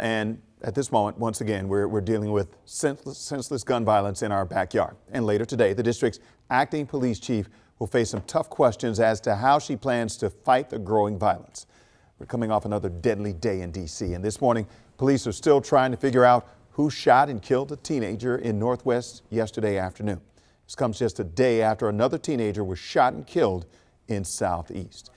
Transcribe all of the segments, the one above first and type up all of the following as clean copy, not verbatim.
And at this moment, once again, we're dealing with senseless gun violence in our backyard. And later today, the district's acting police chief will face some tough questions as to how she plans to fight the growing violence. We're coming off another deadly day in D.C. And this morning, police are still trying to figure out who shot and killed a teenager in Northwest yesterday afternoon. This comes just a day after another teenager was shot and killed in Southeast.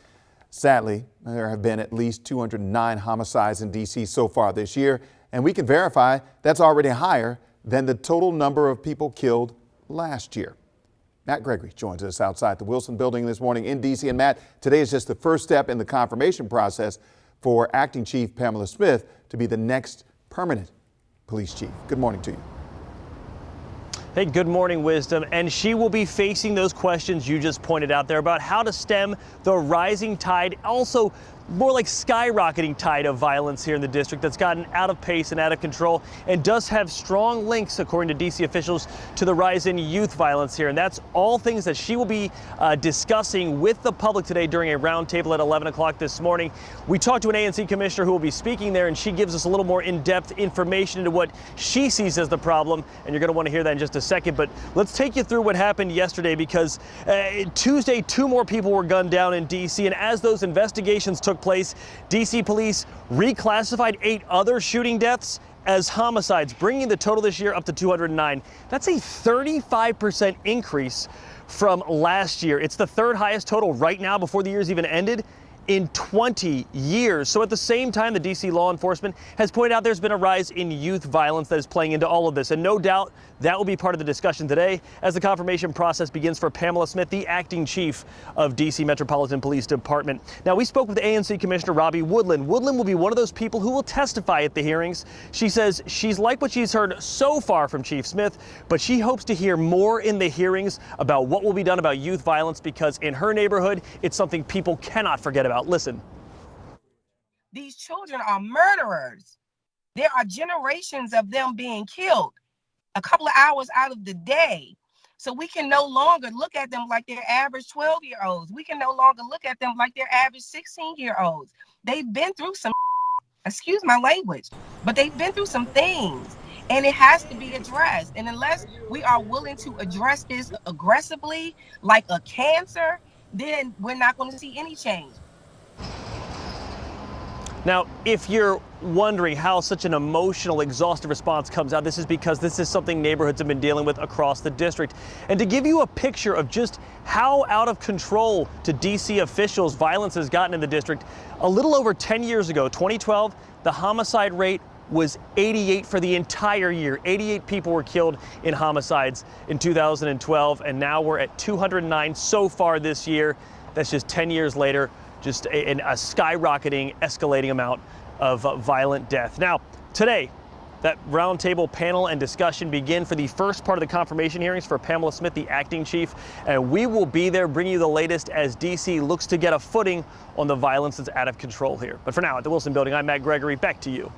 Sadly, there have been at least 209 homicides in D.C. so far this year, and we can verify that's already higher than the total number of people killed last year. Matt Gregory joins us outside the Wilson building this morning in D.C. And Matt, today is just the first step in the confirmation process for Acting Chief Pamela Smith to be the next permanent police chief. Good morning to you. Hey, good morning, Wisdom. And she will be facing those questions you just pointed out there about how to stem the rising tide, also more like skyrocketing tide of violence here in the district that's gotten out of pace and out of control and does have strong links, according to D.C. officials, to the rise in youth violence here. And that's all things that she will be discussing with the public today during a roundtable at 11 o'clock this morning. We talked to an ANC commissioner who will be speaking there, and she gives us a little more in-depth information into what she sees as the problem. And you're going to want to hear that in just a second. But let's take you through what happened yesterday, because Tuesday, 2 more people were gunned down in D.C. And as those investigations took place, D.C. police reclassified 8 other shooting deaths as homicides, bringing the total this year up to 209. That's a 35% increase from last year. It's the 3rd highest total right now before the year's even ended in 20 years. So at the same time, the D.C. law enforcement has pointed out there's been a rise in youth violence that is playing into all of this. And no doubt that will be part of the discussion today as the confirmation process begins for Pamela Smith, the acting chief of D.C. Metropolitan Police Department. Now, we spoke with ANC Commissioner Robbie Woodland. Woodland will be one of those people who will testify at the hearings. She says she's liked what she's heard so far from Chief Smith, but she hopes to hear more in the hearings about what will be done about youth violence, because in her neighborhood, it's something people cannot forget about. Listen. These children are murderers. There are generations of them being killed a couple of hours out of the day. So we can no longer look at them like they're average 12-year-olds. We can no longer look at them like they're average 16-year-olds. They've been through some, excuse my language, but they've been through some things, and it has to be addressed. And unless we are willing to address this aggressively, like a cancer, then we're not going to see any change. Now, if you're wondering how such an emotional, exhaustive response comes out, this is because this is something neighborhoods have been dealing with across the district. And to give you a picture of just how out of control to D.C. officials violence has gotten in the district, a little over 10 years ago, 2012, the homicide rate was 88 for the entire year. 88 people were killed in homicides in 2012, and now we're at 209 so far this year. That's just 10 years later. Just a skyrocketing, escalating amount of violent death. Now, today, that roundtable panel and discussion begin for the first part of the confirmation hearings for Pamela Smith, the acting chief, and we will be there bringing you the latest as D.C. looks to get a footing on the violence that's out of control here. But for now, at the Wilson building, I'm Matt Gregory. Back to you.